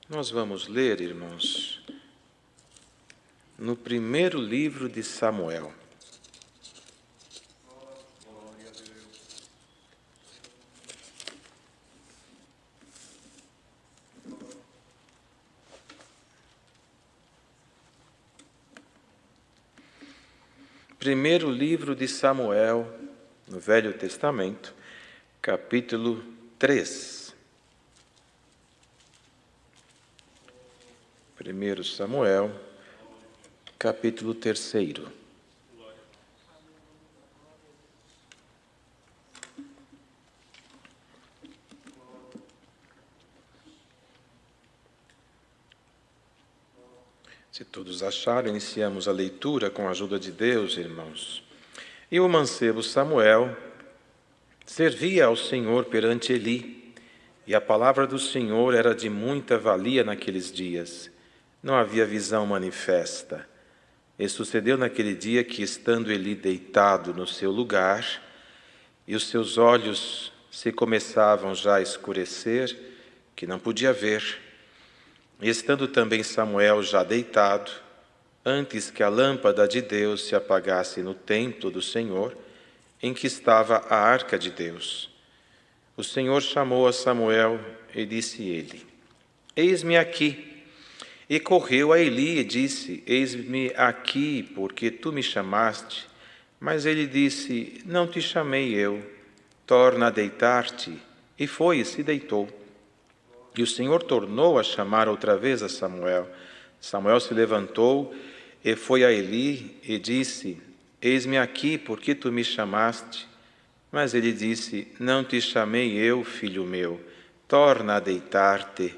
Nós vamos ler, irmãos, no primeiro livro de Samuel. Primeiro livro de Samuel, no Velho Testamento, capítulo 3. 1 Samuel, capítulo 3. Se todos acharam, iniciamos a leitura com a ajuda de Deus, irmãos. E o mancebo Samuel servia ao Senhor perante Eli, e a palavra do Senhor era de muita valia naqueles dias. Não havia visão manifesta. E sucedeu naquele dia que, estando Eli deitado no seu lugar, e os seus olhos se começavam já a escurecer, que não podia ver, e estando também Samuel já deitado, antes que a lâmpada de Deus se apagasse no templo do Senhor, em que estava a arca de Deus, o Senhor chamou a Samuel e disse-lhe: Eis-me aqui. E correu a Eli e disse: Eis-me aqui, porque tu me chamaste. Mas ele disse: Não te chamei eu, torna a deitar-te. E foi e se deitou. E o Senhor tornou a chamar outra vez a Samuel. Samuel se levantou e foi a Eli e disse: Eis-me aqui, porque tu me chamaste. Mas ele disse: Não te chamei eu, filho meu, torna a deitar-te.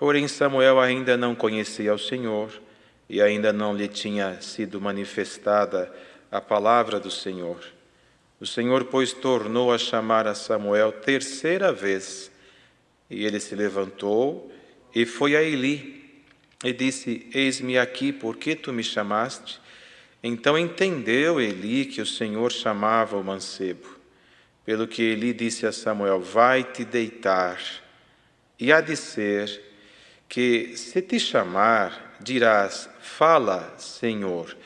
Porém Samuel ainda não conhecia o Senhor, e ainda não lhe tinha sido manifestada a palavra do Senhor. O Senhor, pois, tornou a chamar a Samuel terceira vez, e ele se levantou e foi a Eli, e disse: Eis-me aqui, por que tu me chamaste? Então entendeu Eli que o Senhor chamava o mancebo. Pelo que Eli disse a Samuel: Vai-te deitar, e há de ser que, se te chamar, dirás: Fala, Senhor,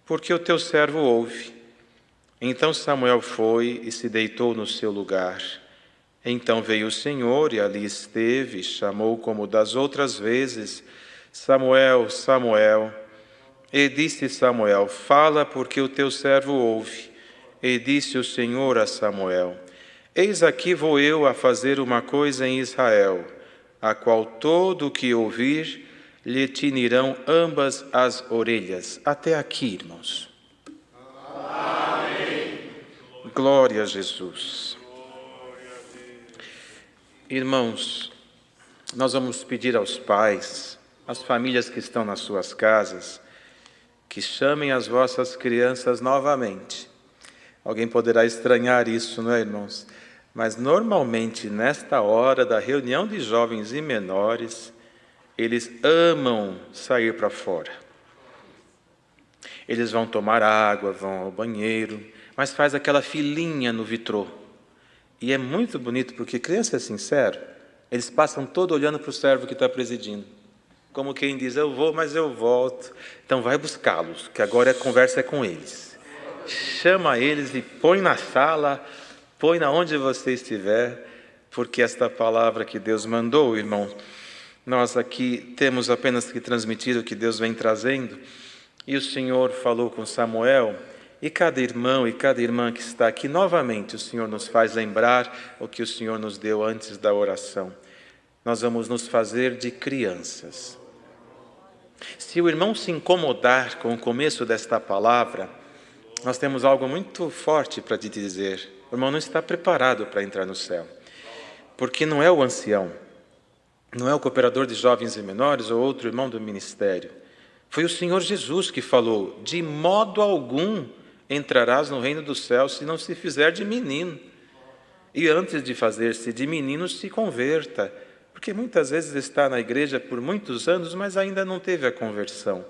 porque o teu servo ouve. Então Samuel foi e se deitou no seu lugar. Então veio o Senhor e ali esteve, chamou como das outras vezes: Samuel, Samuel. E disse Samuel: Fala, porque o teu servo ouve. E disse o Senhor a Samuel: Eis aqui vou eu a fazer uma coisa em Israel, a qual todo o que ouvir lhe tinirão ambas as orelhas. Até aqui, irmãos. Amém. Glória a Jesus. Irmãos, nós vamos pedir aos pais, às famílias que estão nas suas casas, que chamem as vossas crianças novamente. Alguém poderá estranhar isso, não é, irmãos? Mas normalmente nesta hora da reunião de jovens e menores, eles amam sair para fora. Eles vão tomar água, vão ao banheiro, mas faz aquela filinha no vitrô. E é muito bonito porque criança é sincero, eles passam todo olhando para o servo que está presidindo. Como quem diz: eu vou, mas eu volto. Então vai buscá-los, que agora a conversa é com eles. Chama eles e põe na sala, põe na onde você estiver, porque esta palavra que Deus mandou, irmão, nós aqui temos apenas que transmitir o que Deus vem trazendo. E o Senhor falou com Samuel, e cada irmão e cada irmã que está aqui, novamente o Senhor nos faz lembrar o que o Senhor nos deu antes da oração. Nós vamos nos fazer de crianças. Se o irmão se incomodar com o começo desta palavra, nós temos algo muito forte para te dizer. O irmão não está preparado para entrar no céu. Porque não é o ancião, não é o cooperador de jovens e menores ou outro irmão do ministério. Foi o Senhor Jesus que falou: de modo algum entrarás no reino dos céus se não se fizer de menino. E antes de fazer-se de menino, se converta. Porque muitas vezes está na igreja por muitos anos, mas ainda não teve a conversão.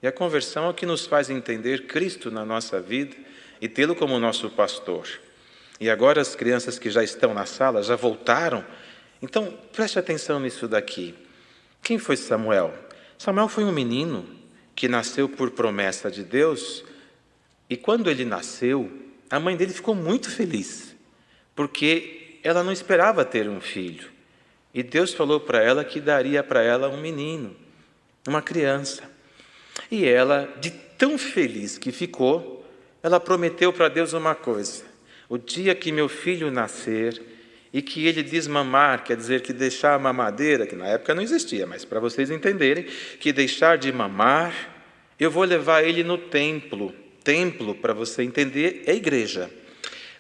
E a conversão é o que nos faz entender Cristo na nossa vida e tê-lo como nosso pastor. E agora as crianças que já estão na sala, já voltaram. Então, preste atenção nisso daqui. Quem foi Samuel? Samuel foi um menino que nasceu por promessa de Deus, e quando ele nasceu, a mãe dele ficou muito feliz, porque ela não esperava ter um filho. E Deus falou para ela que daria para ela um menino, uma criança. E ela, de tão feliz que ficou, ela prometeu para Deus uma coisa: o dia que meu filho nascer e que ele desmamar, quer dizer que deixar a mamadeira, que na época não existia, mas para vocês entenderem, que deixar de mamar, eu vou levar ele no templo. Templo, para você entender, é igreja.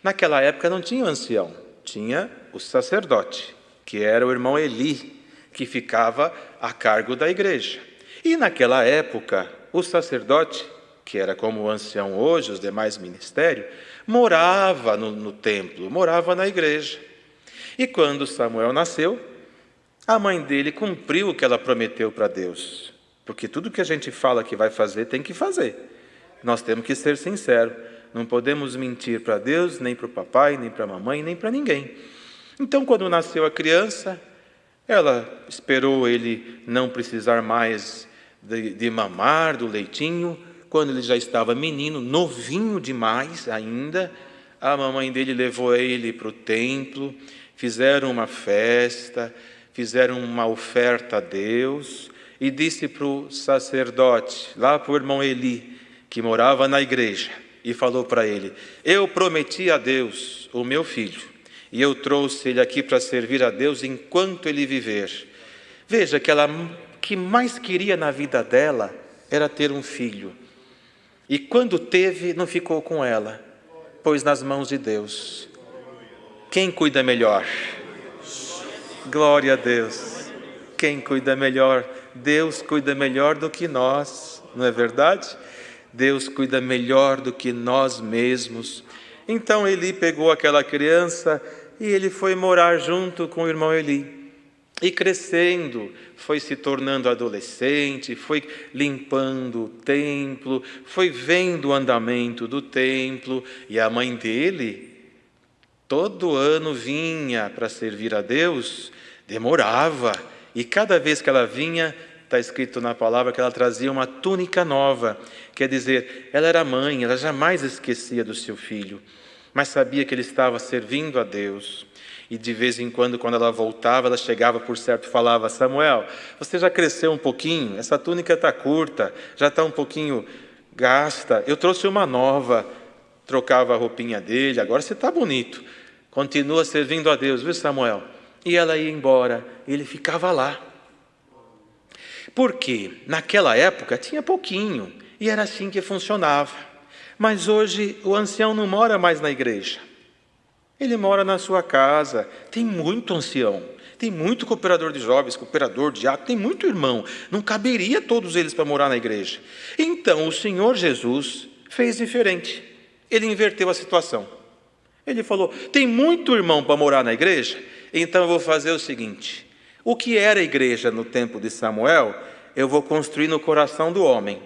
Naquela época não tinha o ancião, tinha o sacerdote, que era o irmão Eli, que ficava a cargo da igreja. E naquela época, o sacerdote, que era como o ancião hoje, os demais ministérios, morava no templo, morava na igreja. E quando Samuel nasceu, a mãe dele cumpriu o que ela prometeu para Deus. Porque tudo que a gente fala que vai fazer, tem que fazer. Nós temos que ser sinceros. Não podemos mentir para Deus, nem para o papai, nem para a mamãe, nem para ninguém. Então, quando nasceu a criança, ela esperou ele não precisar mais de mamar do leitinho. Quando ele já estava menino, novinho demais ainda, a mamãe dele levou ele para o templo, fizeram uma festa, fizeram uma oferta a Deus, e disse para o sacerdote, lá para o irmão Eli, que morava na igreja, e falou para ele: eu prometi a Deus o meu filho, e eu trouxe ele aqui para servir a Deus enquanto ele viver. Veja que ela que mais queria na vida dela era ter um filho. E quando teve, não ficou com ela, pôs nas mãos de Deus. Quem cuida melhor? Glória a Deus. Quem cuida melhor? Deus cuida melhor do que nós, não é verdade? Deus cuida melhor do que nós mesmos. Então Eli pegou aquela criança e ele foi morar junto com o irmão Eli. E crescendo, foi se tornando adolescente, foi limpando o templo, foi vendo o andamento do templo. E a mãe dele, todo ano vinha para servir a Deus, demorava. E cada vez que ela vinha, está escrito na palavra que ela trazia uma túnica nova. Quer dizer, ela era mãe, ela jamais esquecia do seu filho, mas sabia que ele estava servindo a Deus. E de vez em quando ela voltava, ela chegava por certo e falava: Samuel, você já cresceu um pouquinho, essa túnica está curta, já está um pouquinho gasta, eu trouxe uma nova. Trocava a roupinha dele: agora você está bonito, continua servindo a Deus, viu, Samuel? E ela ia embora, e ele ficava lá. Porque naquela época tinha pouquinho, e era assim que funcionava. Mas hoje o ancião não mora mais na igreja. Ele mora na sua casa. Tem muito ancião, tem muito cooperador de jovens, cooperador, diácono, tem muito irmão. Não caberia todos eles para morar na igreja. Então o Senhor Jesus fez diferente. Ele inverteu a situação. Ele falou: tem muito irmão para morar na igreja? Então eu vou fazer o seguinte: o que era a igreja no tempo de Samuel, eu vou construir no coração do homem.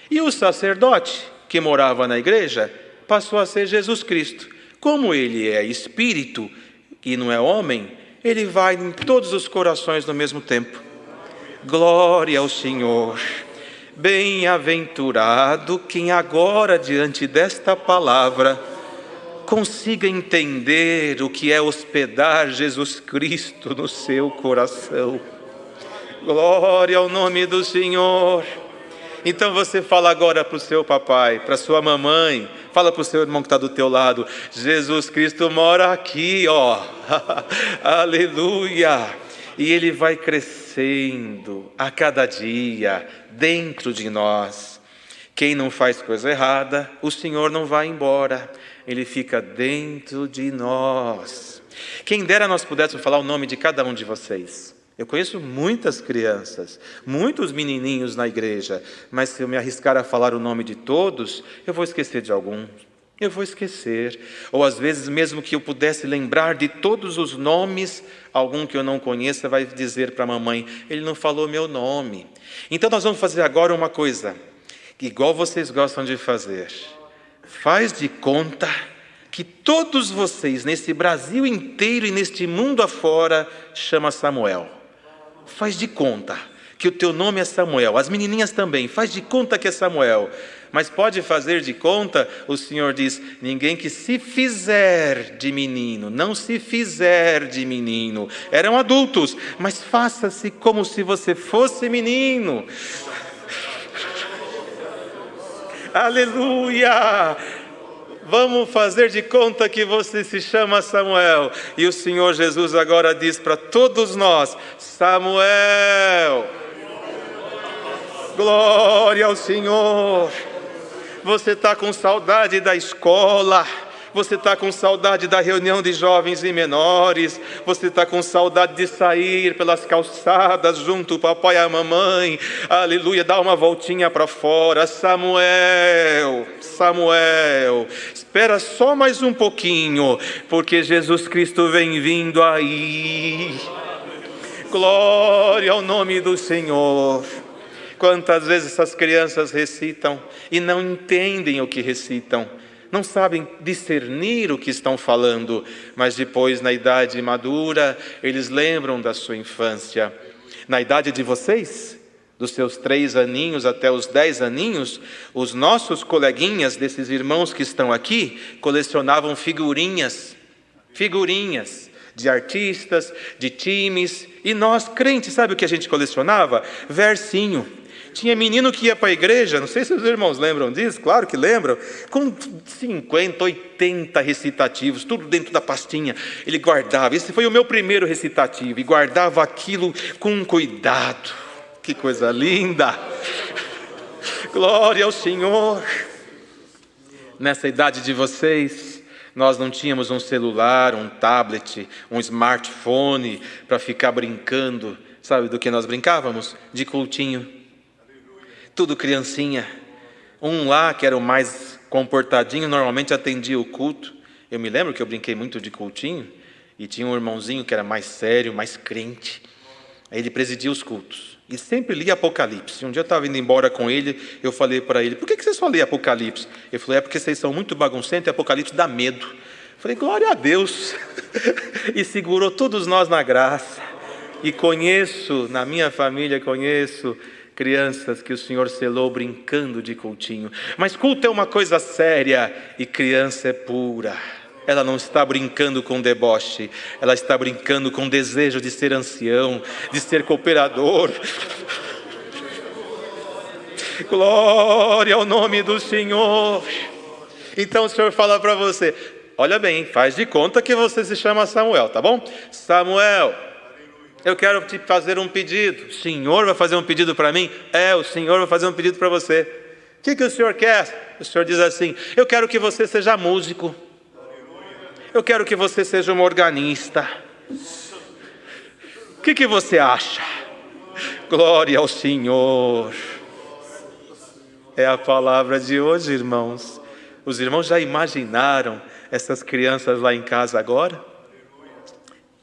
E o sacerdote que morava na igreja passou a ser Jesus Cristo. Como ele é espírito e não é homem, ele vai em todos os corações no mesmo tempo. Glória ao Senhor. Bem-aventurado quem agora, diante desta palavra, consiga entender o que é hospedar Jesus Cristo no seu coração. Glória ao nome do Senhor. Então você fala agora para o seu papai, para a sua mamãe, fala para o seu irmão que está do teu lado: Jesus Cristo mora aqui, ó. Aleluia. E ele vai crescendo a cada dia dentro de nós. Quem não faz coisa errada, o Senhor não vai embora, ele fica dentro de nós. Quem dera nós pudéssemos falar o nome de cada um de vocês. Eu conheço muitas crianças, muitos menininhos na igreja, mas se eu me arriscar a falar o nome de todos, eu vou esquecer de algum. Eu vou esquecer. Ou às vezes, mesmo que eu pudesse lembrar de todos os nomes, algum que eu não conheça vai dizer para a mamãe: ele não falou meu nome. Então nós vamos fazer agora uma coisa, igual vocês gostam de fazer. Faz de conta que todos vocês, nesse Brasil inteiro e neste mundo afora, chama Samuel. Faz de conta que o teu nome é Samuel. As menininhas também, faz de conta que é Samuel. Mas pode fazer de conta, o Senhor diz, ninguém que se fizer de menino, não se fizer de menino. Eram adultos, mas faça-se como se você fosse menino. Aleluia! Vamos fazer de conta que você se chama Samuel. E o Senhor Jesus agora diz para todos nós, Samuel! Glória ao Senhor! Você está com saudade da escola, você está com saudade da reunião de jovens e menores, você está com saudade de sair pelas calçadas junto ao papai e a mamãe, aleluia, dá uma voltinha para fora. Samuel, Samuel, espera só mais um pouquinho, porque Jesus Cristo vem vindo aí. Glória ao nome do Senhor. Quantas vezes essas crianças recitam e não entendem o que recitam, não sabem discernir o que estão falando, mas depois, na idade madura, eles lembram da sua infância. Na idade de vocês, dos seus 3 aninhos até os 10 aninhos, os nossos coleguinhas desses irmãos que estão aqui colecionavam figurinhas de artistas, de times, e nós crentes, sabe o que a gente colecionava? Versinho. Tinha menino que ia para a igreja, não sei se os irmãos lembram disso, claro que lembram, com 50, 80 recitativos, tudo dentro da pastinha, ele guardava. Esse foi o meu primeiro recitativo, e guardava aquilo com cuidado. Que coisa linda! Glória ao Senhor! Nessa idade de vocês, nós não tínhamos um celular, um tablet, um smartphone para ficar brincando. Sabe do que nós brincávamos? De cultinho. Tudo criancinha. Um lá, que era o mais comportadinho, normalmente atendia o culto. Eu me lembro que eu brinquei muito de cultinho, e tinha um irmãozinho que era mais sério, mais crente. Aí ele presidia os cultos, e sempre lia Apocalipse. Um dia eu estava indo embora com ele, eu falei para ele, por que você só lê Apocalipse? Ele falou, é porque vocês são muito baguncentos e Apocalipse dá medo. Eu falei, glória a Deus. E segurou todos nós na graça. E conheço, na minha família, conheço crianças que o Senhor selou brincando de cultinho. Mas culto é uma coisa séria e criança é pura. Ela não está brincando com deboche, ela está brincando com desejo de ser ancião, de ser cooperador. Glória ao nome do Senhor. Então o Senhor fala para você, olha bem, faz de conta que você se chama Samuel, tá bom? Samuel, eu quero te fazer um pedido. O Senhor vai fazer um pedido para mim? O Senhor vai fazer um pedido para você. O que o Senhor quer? O Senhor diz assim, eu quero que você seja músico. Eu quero que você seja um organista. O que você acha? Glória ao Senhor. É a palavra de hoje, irmãos. Os irmãos já imaginaram essas crianças lá em casa agora?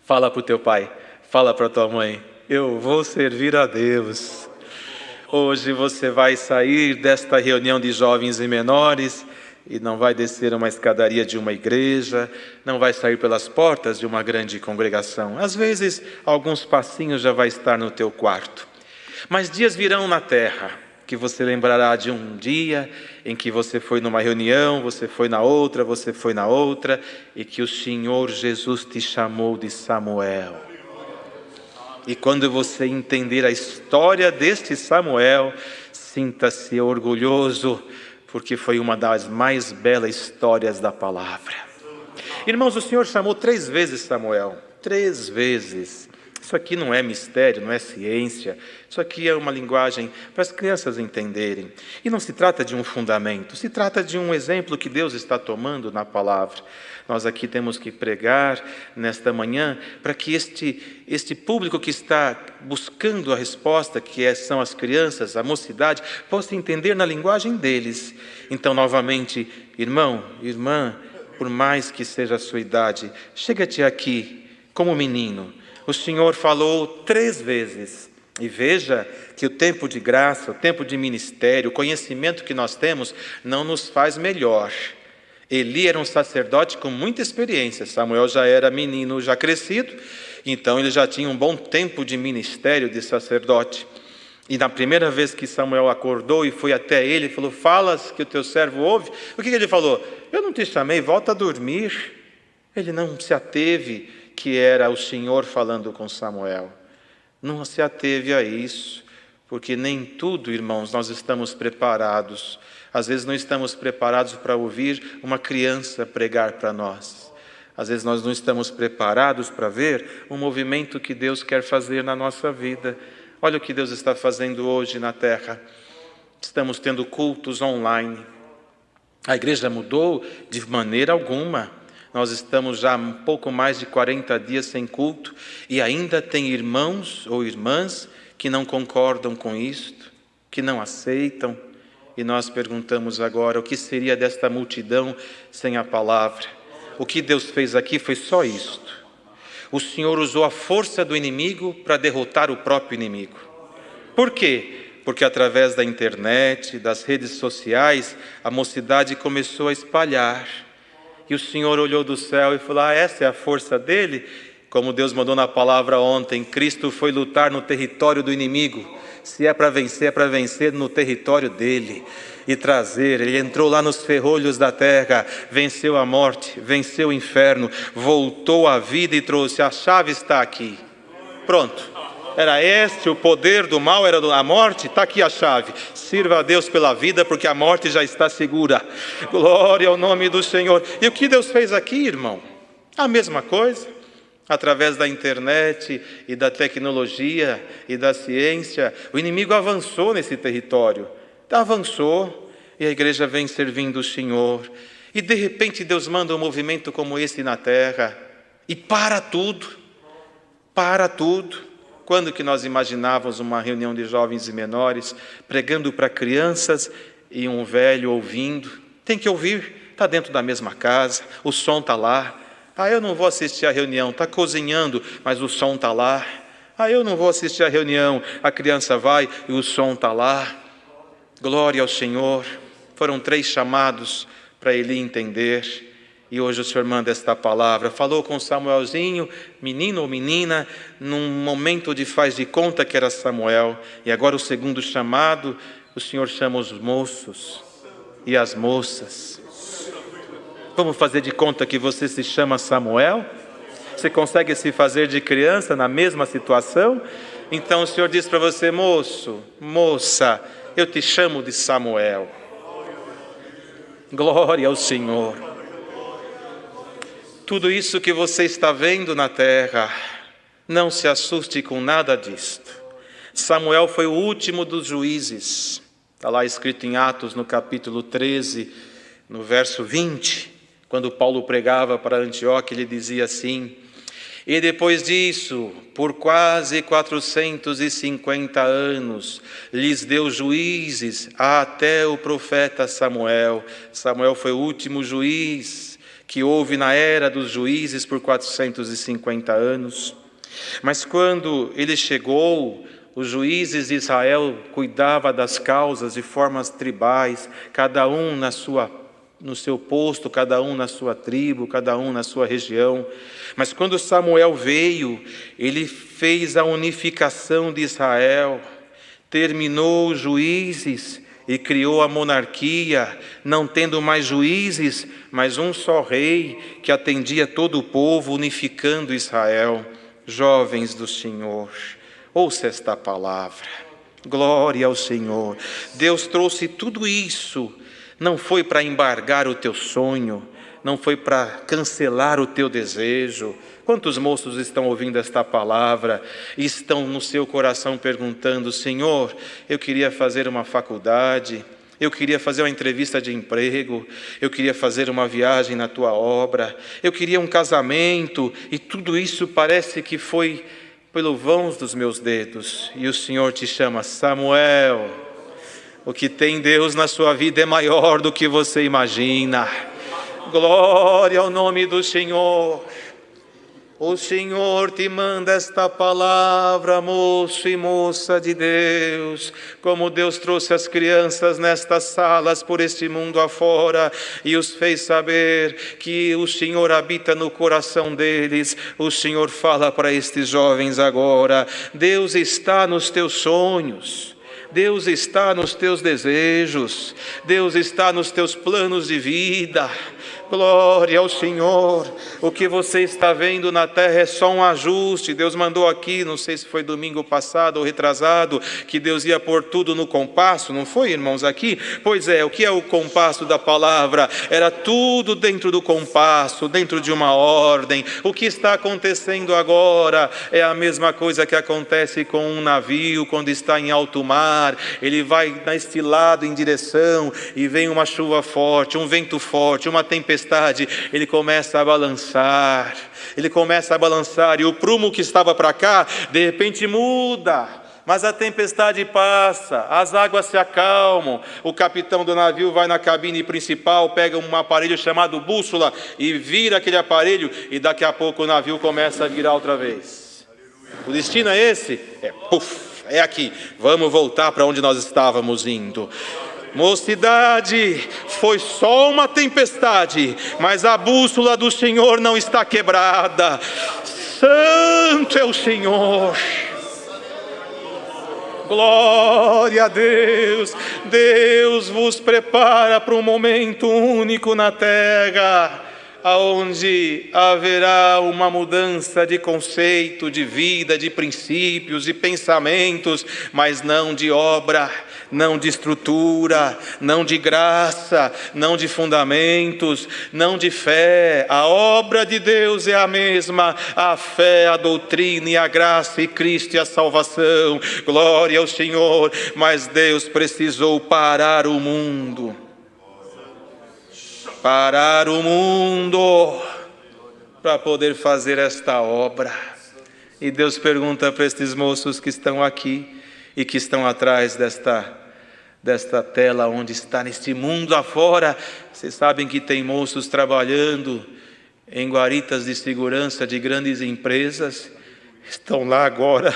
Fala para o teu pai. Fala para tua mãe, eu vou servir a Deus. Hoje você vai sair desta reunião de jovens e menores e não vai descer uma escadaria de uma igreja, não vai sair pelas portas de uma grande congregação. Às vezes, alguns passinhos já vai estar no teu quarto. Mas dias virão na terra que você lembrará de um dia em que você foi numa reunião, você foi na outra, e que o Senhor Jesus te chamou de Samuel. E quando você entender a história deste Samuel, sinta-se orgulhoso, porque foi uma das mais belas histórias da palavra. Irmãos, o Senhor chamou 3 vezes Samuel, 3 vezes. Isso aqui não é mistério, não é ciência. Isso aqui é uma linguagem para as crianças entenderem. E não se trata de um fundamento, se trata de um exemplo que Deus está tomando na palavra. Nós aqui temos que pregar nesta manhã para que este público que está buscando a resposta, que são as crianças, a mocidade, possa entender na linguagem deles. Então, novamente, irmão, irmã, por mais que seja a sua idade, chega-te aqui como menino. O Senhor falou 3 vezes. E veja que o tempo de graça, o tempo de ministério, o conhecimento que nós temos não nos faz melhor. Eli era um sacerdote com muita experiência. Samuel já era menino, já crescido, então ele já tinha um bom tempo de ministério de sacerdote. E na primeira vez que Samuel acordou e foi até ele, ele falou: falas que o teu servo ouve? O que ele falou? Eu não te chamei, volta a dormir. Ele não se ateve que era o Senhor falando com Samuel. Não se ateve a isso, porque nem tudo, irmãos, nós estamos preparados. Às vezes não estamos preparados para ouvir uma criança pregar para nós. Às vezes nós não estamos preparados para ver um movimento que Deus quer fazer na nossa vida. Olha o que Deus está fazendo hoje na terra. Estamos tendo cultos online. A igreja mudou de maneira alguma. Nós estamos já um pouco mais de 40 dias sem culto e ainda tem irmãos ou irmãs que não concordam com isto, que não aceitam. E nós perguntamos agora, o que seria desta multidão sem a palavra? O que Deus fez aqui foi só isto. O Senhor usou a força do inimigo para derrotar o próprio inimigo. Por quê? Porque através da internet, das redes sociais, a mocidade começou a espalhar. E o Senhor olhou do céu e falou: essa é a força dele? Como Deus mandou na palavra ontem, Cristo foi lutar no território do inimigo. Se é para vencer no território dele. E trazer, ele entrou lá nos ferrolhos da terra, venceu a morte, venceu o inferno, voltou à vida e trouxe, a chave está aqui. Pronto. Era este o poder do mal, era a morte? Está aqui a chave. Sirva a Deus pela vida, porque a morte já está segura. Glória ao nome do Senhor. E o que Deus fez aqui, irmão? A mesma coisa. Através da internet e da tecnologia e da ciência, o inimigo avançou nesse território. Avançou e a igreja vem servindo o Senhor. E de repente Deus manda um movimento como esse na terra. E para tudo. Para tudo. Quando que nós imaginávamos uma reunião de jovens e menores, pregando para crianças e um velho ouvindo? Tem que ouvir, está dentro da mesma casa, o som está lá. Eu não vou assistir a reunião, está cozinhando, mas o som está lá. Eu não vou assistir a reunião, a criança vai e o som está lá. Glória ao Senhor. Foram 3 chamados para Eli entender. E hoje o Senhor manda esta palavra. Falou com Samuelzinho, menino ou menina, num momento de faz de conta que era Samuel. E agora o segundo chamado, o Senhor chama os moços e as moças. Vamos fazer de conta que você se chama Samuel? Você consegue se fazer de criança na mesma situação? Então o Senhor diz para você: moço, moça, eu te chamo de Samuel. Glória ao Senhor. Tudo isso que você está vendo na terra, não se assuste com nada disto. Samuel foi o último dos juízes. Está lá escrito em Atos, no capítulo 13, no verso 20, quando Paulo pregava para Antioquia, ele dizia assim: e depois disso, por quase 450 anos, lhes deu juízes até o profeta Samuel. Samuel foi o último juiz que houve na era dos juízes por 450 anos. Mas quando ele chegou, os juízes de Israel cuidavam das causas de formas tribais, cada um no seu posto, cada um na sua tribo, cada um na sua região. Mas quando Samuel veio, ele fez a unificação de Israel, terminou os juízes e criou a monarquia, não tendo mais juízes, mas um só rei que atendia todo o povo, unificando Israel. Jovens do Senhor, ouça esta palavra. Glória ao Senhor. Deus trouxe tudo isso, não foi para embargar o teu sonho, não foi para cancelar o teu desejo. Quantos moços estão ouvindo esta palavra e estão no seu coração perguntando: Senhor, eu queria fazer uma faculdade, eu queria fazer uma entrevista de emprego, eu queria fazer uma viagem na tua obra, eu queria um casamento, e tudo isso parece que foi pelo vão dos meus dedos. E o Senhor te chama: Samuel, o que tem Deus na sua vida é maior do que você imagina. Glória ao nome do Senhor. O Senhor te manda esta palavra, moço e moça de Deus. Como Deus trouxe as crianças nestas salas por este mundo afora e os fez saber que o Senhor habita no coração deles, o Senhor fala para estes jovens agora: Deus está nos teus sonhos. Deus está nos teus desejos, Deus está nos teus planos de vida. Glória ao Senhor. O que você está vendo na terra é só um ajuste. Deus mandou aqui, não sei se foi domingo passado ou retrasado, que Deus ia pôr tudo no compasso, não foi, irmãos, aqui? Pois é, o que é o compasso da palavra? Era tudo dentro do compasso, dentro de uma ordem. O que está acontecendo agora é a mesma coisa que acontece com um navio quando está em alto mar. Ele vai neste lado em direção e vem uma chuva forte, um vento forte, uma tempestade. Ele começa a balançar, e o prumo que estava para cá, de repente muda, mas a tempestade passa, as águas se acalmam, o capitão do navio vai na cabine principal, pega um aparelho chamado bússola e vira aquele aparelho, e daqui a pouco o navio começa a virar outra vez. O destino é esse? É aqui, vamos voltar para onde nós estávamos indo. Mocidade, foi só uma tempestade, mas a bússola do Senhor não está quebrada. Santo é o Senhor. Glória a Deus. Deus vos prepara para um momento único na terra, aonde haverá uma mudança de conceito, de vida, de princípios, de pensamentos, mas não de obra, não de estrutura, não de graça, não de fundamentos, não de fé. A obra de Deus é a mesma, a fé, a doutrina e a graça, e Cristo e a salvação. Glória ao Senhor. Mas Deus precisou parar o mundo para poder fazer esta obra. E Deus pergunta para estes moços que estão aqui e que estão atrás desta tela, onde está neste mundo afora. Vocês sabem que tem moços trabalhando em guaritas de segurança de grandes empresas, estão lá agora,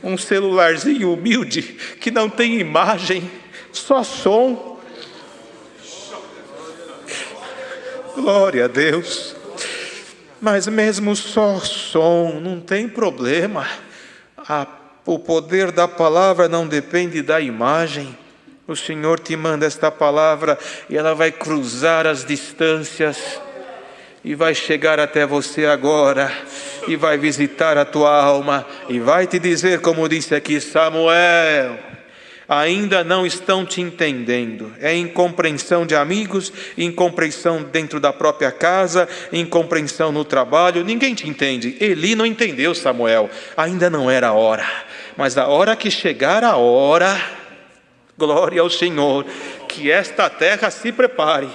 um celularzinho humilde que não tem imagem, só som. Glória a Deus. Mas mesmo só som, não tem problema. O poder da palavra não depende da imagem. O Senhor te manda esta palavra e ela vai cruzar as distâncias e vai chegar até você agora e vai visitar a tua alma e vai te dizer, como disse aqui Samuel: ainda não estão te entendendo. É incompreensão de amigos, incompreensão dentro da própria casa, incompreensão no trabalho. Ninguém te entende. Eli não entendeu Samuel. Ainda não era a hora. Mas a hora que chegar a hora, glória ao Senhor, que esta terra se prepare.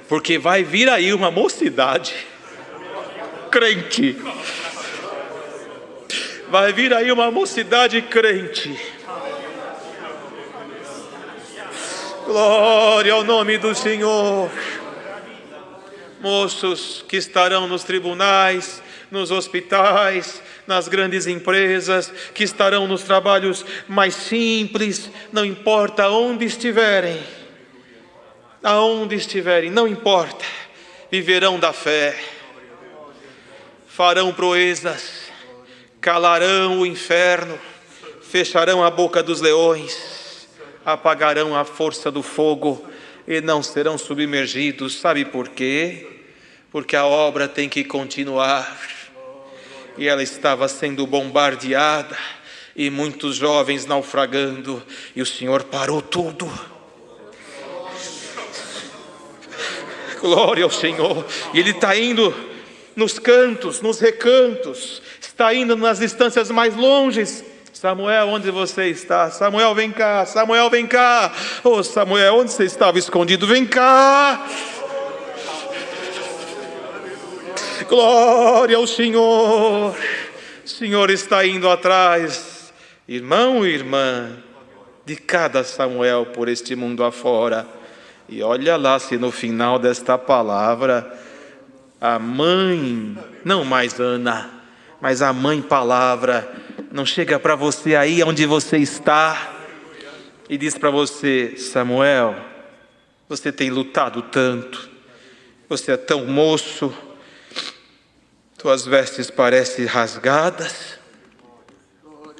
Porque vai vir aí uma mocidade crente. Vai vir aí uma mocidade crente. Glória ao nome do Senhor. Moços que estarão nos tribunais, nos hospitais, nas grandes empresas, que estarão nos trabalhos mais simples, não importa aonde estiverem, não importa, viverão da fé, farão proezas, calarão o inferno, fecharão a boca dos leões, apagarão a força do fogo e não serão submergidos. Sabe por quê? Porque a obra tem que continuar. E ela estava sendo bombardeada e muitos jovens naufragando, e o Senhor parou tudo. Glória ao Senhor. E Ele está indo nos cantos, nos recantos, está indo nas distâncias mais longes. Samuel, onde você está? Samuel, vem cá. Samuel, vem cá. Oh, Samuel, onde você estava escondido? Vem cá. Glória ao Senhor. O Senhor está indo atrás, irmão e irmã, de cada Samuel por este mundo afora. E olha lá se no final desta palavra, a mãe, não mais Ana, mas a mãe palavra, não chega para você aí onde você está e diz para você: Samuel, você tem lutado tanto, você é tão moço, tuas vestes parecem rasgadas,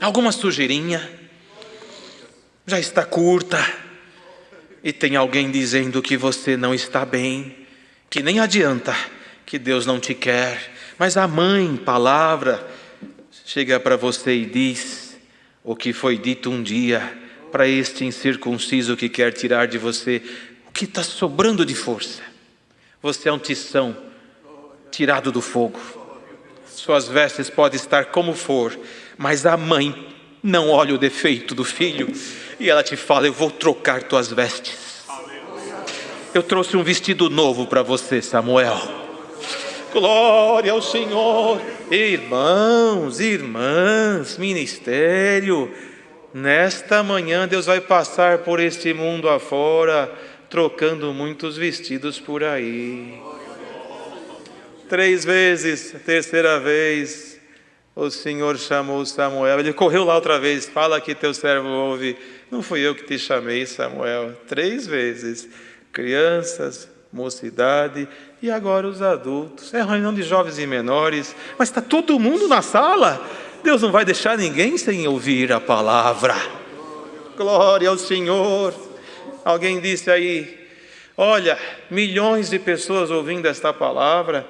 alguma sujeirinha, já está curta, e tem alguém dizendo que você não está bem, que nem adianta, que Deus não te quer, mas a mãe, palavra, chega para você e diz o que foi dito um dia para este incircunciso que quer tirar de você o que está sobrando de força. Você é um tição tirado do fogo. Suas vestes podem estar como for, mas a mãe não olha o defeito do filho e ela te fala: eu vou trocar tuas vestes. Eu trouxe um vestido novo para você, Samuel. Glória ao Senhor. Irmãos, irmãs, ministério, nesta manhã Deus vai passar por este mundo afora, trocando muitos vestidos por aí. 3 vezes, a terceira vez, o Senhor chamou Samuel. Ele correu lá outra vez: fala que teu servo ouve. Não fui eu que te chamei, Samuel. 3 vezes. Crianças, mocidade e agora os adultos. É reunião de jovens e menores, mas está todo mundo na sala. Deus não vai deixar ninguém sem ouvir a palavra. Glória ao Senhor. Alguém disse aí: olha, milhões de pessoas ouvindo esta palavra.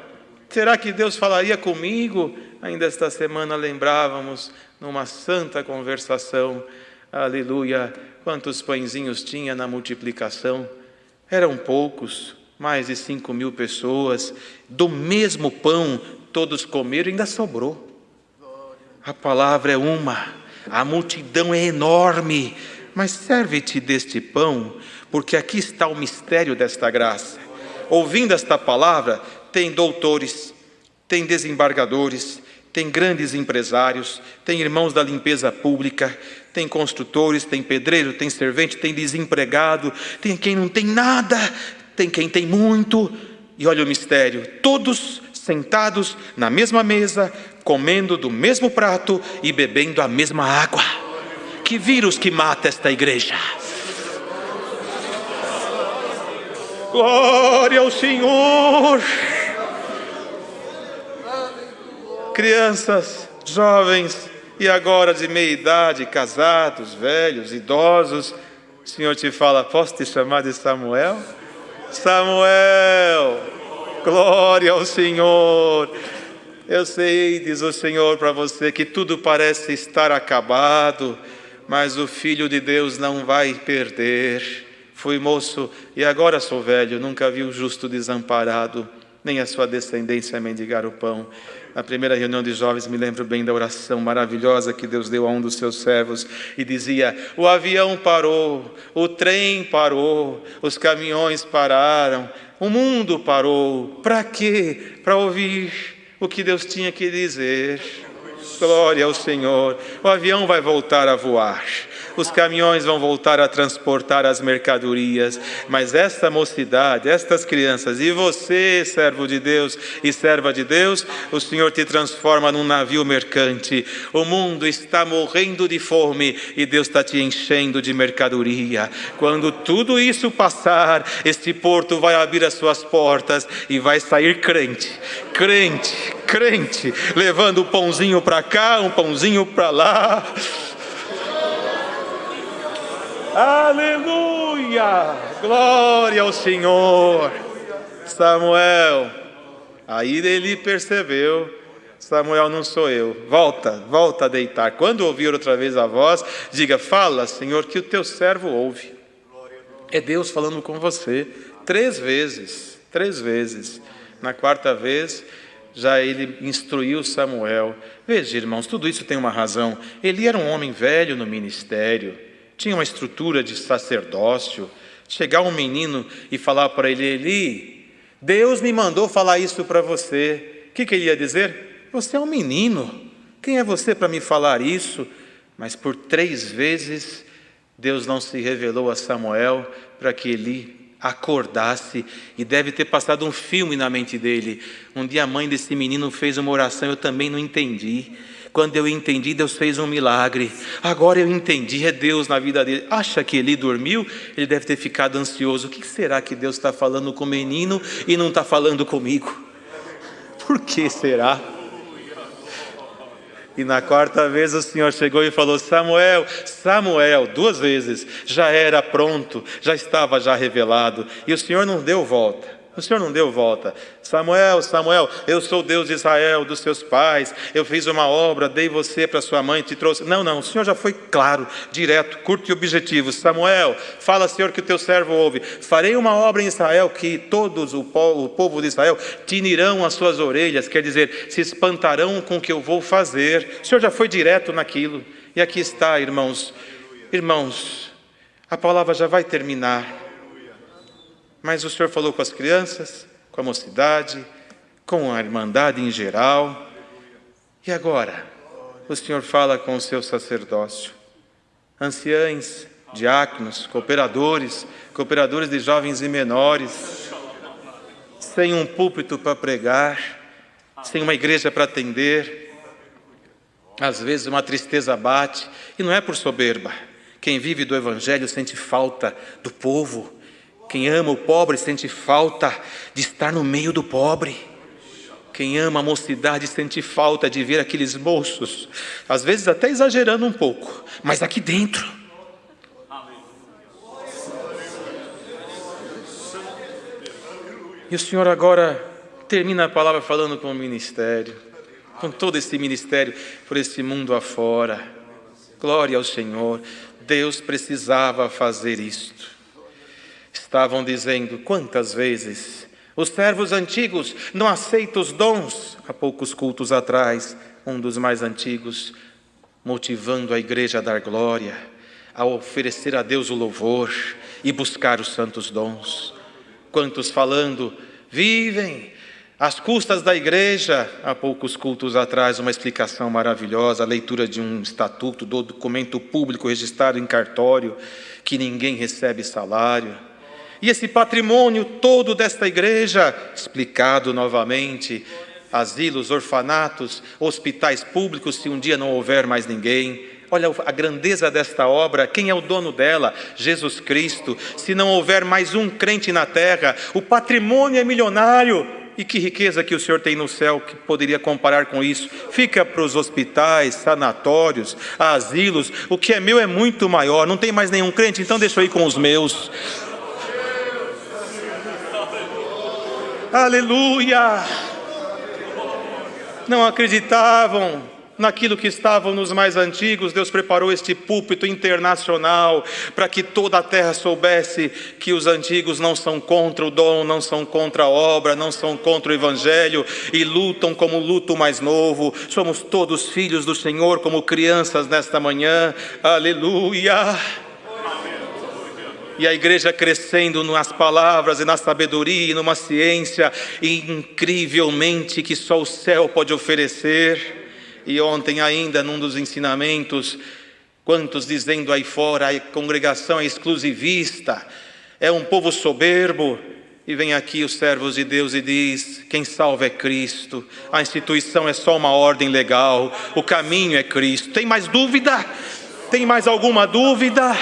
Será que Deus falaria comigo? Ainda esta semana lembrávamos numa santa conversação, aleluia, quantos pãezinhos tinha na multiplicação. Eram poucos, mais de 5.000 pessoas, do mesmo pão todos comeram e ainda sobrou. A palavra é uma, a multidão é enorme, mas serve-te deste pão, porque aqui está o mistério desta graça. Ouvindo esta palavra, tem doutores, tem desembargadores, tem grandes empresários, tem irmãos da limpeza pública, tem construtores, tem pedreiro, tem servente, tem desempregado, tem quem não tem nada, tem quem tem muito. E olha o mistério: todos sentados na mesma mesa, comendo do mesmo prato e bebendo a mesma água. Que vírus que mata esta igreja! Glória ao Senhor! Crianças, jovens e agora de meia idade, casados, velhos, idosos, o Senhor te fala: posso te chamar de Samuel? Samuel, glória ao Senhor. Eu sei, diz o Senhor para você, que tudo parece estar acabado, mas o Filho de Deus não vai perder. Fui moço e agora sou velho, nunca vi o justo desamparado, nem a sua descendência mendigar o pão. Na primeira reunião de jovens, me lembro bem da oração maravilhosa que Deus deu a um dos seus servos, e dizia: o avião parou, o trem parou, os caminhões pararam, o mundo parou. Para quê? Para ouvir o que Deus tinha que dizer. Glória ao Senhor. O avião vai voltar a voar, os caminhões vão voltar a transportar as mercadorias, mas esta mocidade, estas crianças, e você, servo de Deus e serva de Deus, o Senhor te transforma num navio mercante. O mundo está morrendo de fome e Deus está te enchendo de mercadoria. Quando tudo isso passar, este porto vai abrir as suas portas e vai sair crente, crente, crente, levando um pãozinho para cá, um pãozinho para lá. Aleluia, glória ao Senhor. Samuel, aí ele percebeu: Samuel, não sou eu, volta a deitar. Quando ouvir outra vez a voz, diga: fala, Senhor, que o teu servo ouve. É Deus falando com você. 3 vezes. Na 4ª vez, já ele instruiu Samuel. Veja, irmãos, tudo isso tem uma razão. Ele era um homem velho no ministério, tinha uma estrutura de sacerdócio. Chegar um menino e falar para ele: Eli, Deus me mandou falar isso para você. O que ele ia dizer? Você é um menino, quem é você para me falar isso? Mas por 3 vezes Deus não se revelou a Samuel para que Eli acordasse, e deve ter passado um filme na mente dele. Um dia a mãe desse menino fez uma oração, eu também não entendi. Quando eu entendi, Deus fez um milagre. Agora eu entendi, é Deus na vida dele. Acha que ele dormiu? Ele deve ter ficado ansioso. O que será que Deus está falando com o menino e não está falando comigo? Por que será? E na quarta vez o Senhor chegou e falou: Samuel, Samuel, 2 vezes, já era pronto, já estava já revelado. E o Senhor não deu volta. O Senhor não deu volta. Samuel, Samuel, eu sou o Deus de Israel, dos seus pais, eu fiz uma obra, dei você para sua mãe, te trouxe. Não, não, o Senhor já foi claro, direto, curto e objetivo. Samuel, fala, Senhor, que o teu servo ouve. Farei uma obra em Israel que todos, o povo de Israel, tinirão as suas orelhas, quer dizer, se espantarão com o que eu vou fazer. O Senhor já foi direto naquilo. E aqui está, irmãos, a palavra já vai terminar. Mas o Senhor falou com as crianças, com a mocidade, com a irmandade em geral. E agora, o Senhor fala com o seu sacerdócio. Anciães, diáconos, cooperadores de jovens e menores, sem um púlpito para pregar, sem uma igreja para atender. Às vezes uma tristeza bate, e não é por soberba. Quem vive do Evangelho sente falta do povo. Quem ama o pobre sente falta de estar no meio do pobre. Quem ama a mocidade sente falta de ver aqueles moços, às vezes até exagerando um pouco, mas aqui dentro. E o Senhor agora termina a palavra falando com o ministério, com todo esse ministério por esse mundo afora. Glória ao Senhor. Deus precisava fazer isto. Estavam dizendo: quantas vezes os servos antigos não aceitam os dons? Há poucos cultos atrás, um dos mais antigos, motivando a igreja a dar glória, a oferecer a Deus o louvor e buscar os santos dons. Quantos falando, vivem às custas da igreja. Há poucos cultos atrás, uma explicação maravilhosa, a leitura de um estatuto, do documento público registrado em cartório, que ninguém recebe salário. E esse patrimônio todo desta igreja, explicado novamente, asilos, orfanatos, hospitais públicos, se um dia não houver mais ninguém. Olha a grandeza desta obra, quem é o dono dela? Jesus Cristo. Se não houver mais um crente na terra, o patrimônio é milionário. E que riqueza que o Senhor tem no céu, que poderia comparar com isso? Fica para os hospitais, sanatórios, asilos. O que é meu é muito maior, não tem mais nenhum crente, então deixa eu ir com os meus. Aleluia! Não acreditavam naquilo que estavam nos mais antigos. Deus preparou este púlpito internacional para que toda a terra soubesse que os antigos não são contra o dom, não são contra a obra, não são contra o Evangelho e lutam como luta o mais novo. Somos todos filhos do Senhor como crianças nesta manhã. Aleluia! E a igreja crescendo nas palavras e na sabedoria e numa ciência incrivelmente que só o céu pode oferecer. E ontem ainda num dos ensinamentos, quantos dizendo aí fora, a congregação é exclusivista, é um povo soberbo. E vem aqui os servos de Deus e diz: quem salva é Cristo, a instituição é só uma ordem legal, o caminho é Cristo. Tem mais dúvida? Tem mais alguma dúvida?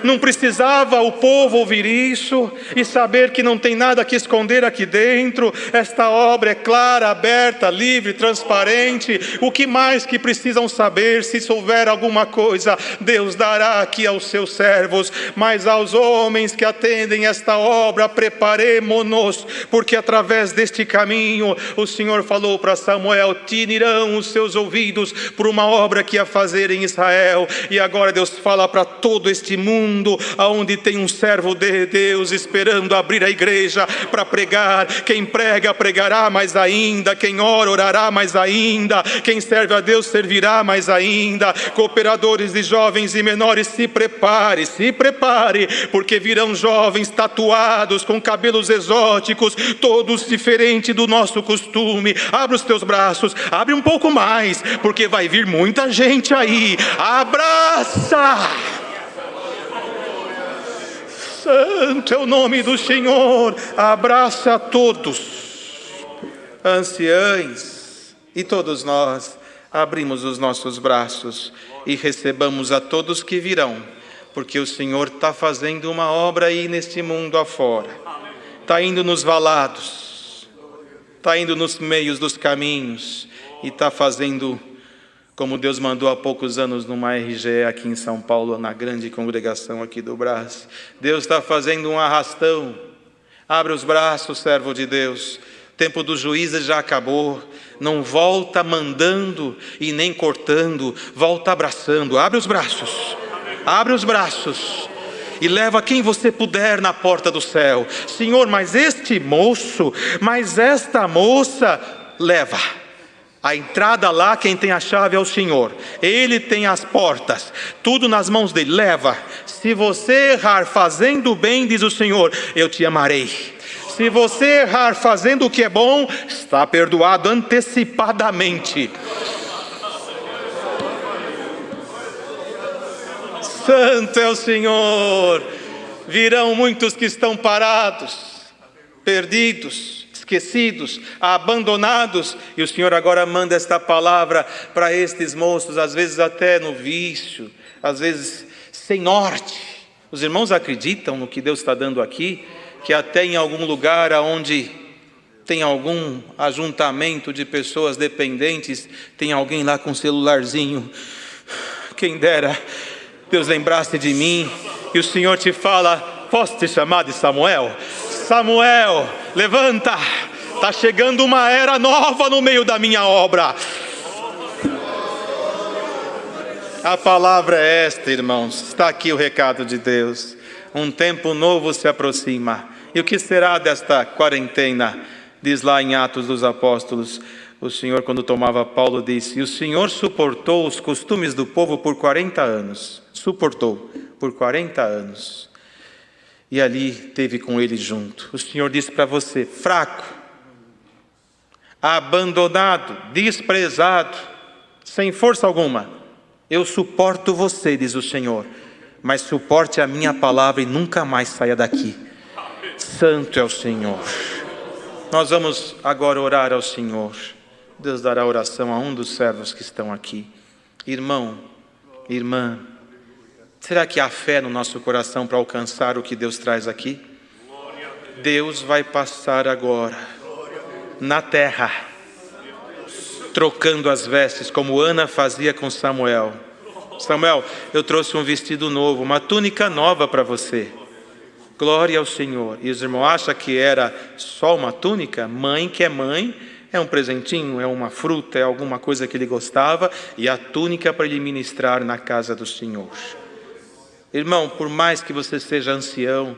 Não precisava o povo ouvir isso e saber que não tem nada que esconder aqui dentro. Esta obra é clara, aberta, livre, transparente. O que mais que precisam saber? Se souber alguma coisa, Deus dará aqui aos seus servos. Mas aos homens que atendem esta obra, preparemo-nos, porque através deste caminho o Senhor falou para Samuel: tinirão os seus ouvidos por uma obra que ia fazer em Israel. E agora Deus fala para todo este mundo, aonde tem um servo de Deus esperando abrir a igreja para pregar. Quem prega, pregará mais ainda. Quem ora, orará mais ainda. Quem serve a Deus, servirá mais ainda. Cooperadores de jovens e menores, se prepare, porque virão jovens tatuados, com cabelos exóticos, todos diferentes do nosso costume. Abre os teus braços, abre um pouco mais, porque vai vir muita gente aí. Abraça! Santo é o nome do Senhor. Abraça a todos, anciães, e todos nós abrimos os nossos braços e recebamos a todos que virão, porque o Senhor está fazendo uma obra aí neste mundo afora. Está indo nos valados, está indo nos meios dos caminhos, e está fazendo como Deus mandou há poucos anos numa RGE aqui em São Paulo, na grande congregação aqui do Brás. Deus está fazendo um arrastão. Abre os braços, servo de Deus. O tempo dos juízes já acabou. Não volta mandando e nem cortando, volta abraçando. Abre os braços. Abre os braços. E leva quem você puder na porta do céu. Senhor, mas este moço, mas esta moça, leva. A entrada lá, quem tem a chave é o Senhor. Ele tem as portas, tudo nas mãos dele. Leva. Se você errar fazendo o bem, diz o Senhor, eu te amarei. Se você errar fazendo o que é bom, está perdoado antecipadamente. Santo é o Senhor. Virão muitos que estão parados, perdidos, esquecidos, abandonados, e o Senhor agora manda esta palavra para estes moços, às vezes até no vício, às vezes sem norte. Os irmãos acreditam no que Deus está dando aqui, que até em algum lugar onde tem algum ajuntamento de pessoas dependentes, tem alguém lá com um celularzinho. Quem dera Deus lembrasse de mim, e o Senhor te fala: posso te chamar de Samuel? Samuel, levanta, está chegando uma era nova no meio da minha obra. A palavra é esta, irmãos, está aqui o recado de Deus. Um tempo novo se aproxima. E o que será desta quarentena? Diz lá em Atos dos Apóstolos, o Senhor, quando tomava Paulo, disse: e o Senhor suportou os costumes do povo por 40 anos. Suportou por 40 anos. E ali teve com ele junto. O Senhor disse para você: fraco, abandonado, desprezado, sem força alguma, eu suporto você, diz o Senhor, mas suporte a minha palavra e nunca mais saia daqui. Santo é o Senhor. Nós vamos agora orar ao Senhor. Deus dará oração a um dos servos que estão aqui. Irmão, irmã, será que há fé no nosso coração para alcançar o que Deus traz aqui? Deus vai passar agora na terra, trocando as vestes, como Ana fazia com Samuel. Samuel, eu trouxe um vestido novo, uma túnica nova para você. Glória ao Senhor. E os irmãos acham que era só uma túnica? Mãe que é mãe, é um presentinho, é uma fruta, é alguma coisa que ele gostava, e a túnica para ele ministrar na casa do Senhor. Irmão, por mais que você seja ancião,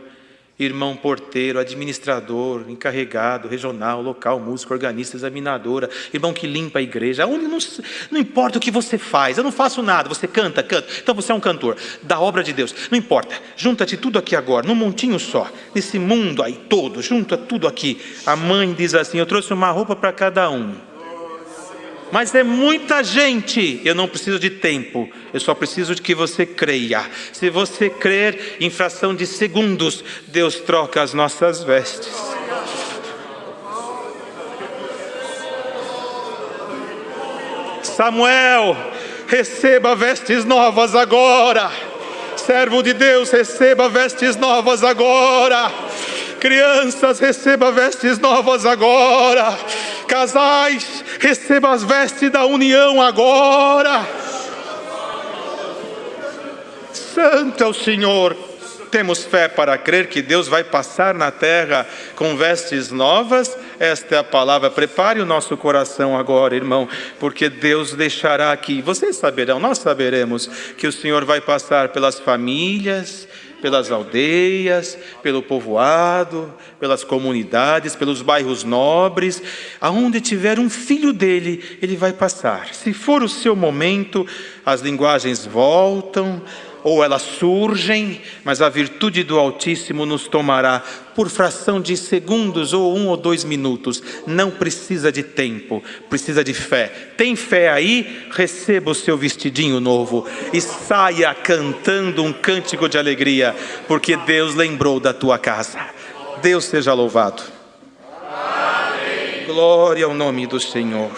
irmão porteiro, administrador, encarregado, regional, local, músico, organista, examinadora, irmão que limpa a igreja, onde não importa o que você faz, eu não faço nada, você canta, então você é um cantor da obra de Deus, não importa, junta-te tudo aqui agora, num montinho só, nesse mundo aí todo, junta tudo aqui. A mãe diz assim: eu trouxe uma roupa para cada um. Mas é muita gente, eu não preciso de tempo, eu só preciso de que você creia. Se você crer, em fração de segundos, Deus troca as nossas vestes. Samuel, receba vestes novas agora. Servo de Deus, receba vestes novas agora. Crianças, receba vestes novas agora. Casais, receba as vestes da união agora. Santo é o Senhor. Temos fé para crer que Deus vai passar na terra com vestes novas. Esta é a palavra. Prepare o nosso coração agora, irmão, porque Deus deixará aqui. Vocês saberão, nós saberemos que o Senhor vai passar pelas famílias, pelas aldeias, pelo povoado, pelas comunidades, pelos bairros nobres. Aonde tiver um filho dele, ele vai passar. Se for o seu momento, as linguagens voltam, ou elas surgem, mas a virtude do Altíssimo nos tomará por fração de segundos, ou 1 ou 2 minutos. Não precisa de tempo, precisa de fé. Tem fé aí? Receba o seu vestidinho novo e saia cantando um cântico de alegria, porque Deus lembrou da tua casa. Deus seja louvado. Amém. Glória ao nome do Senhor.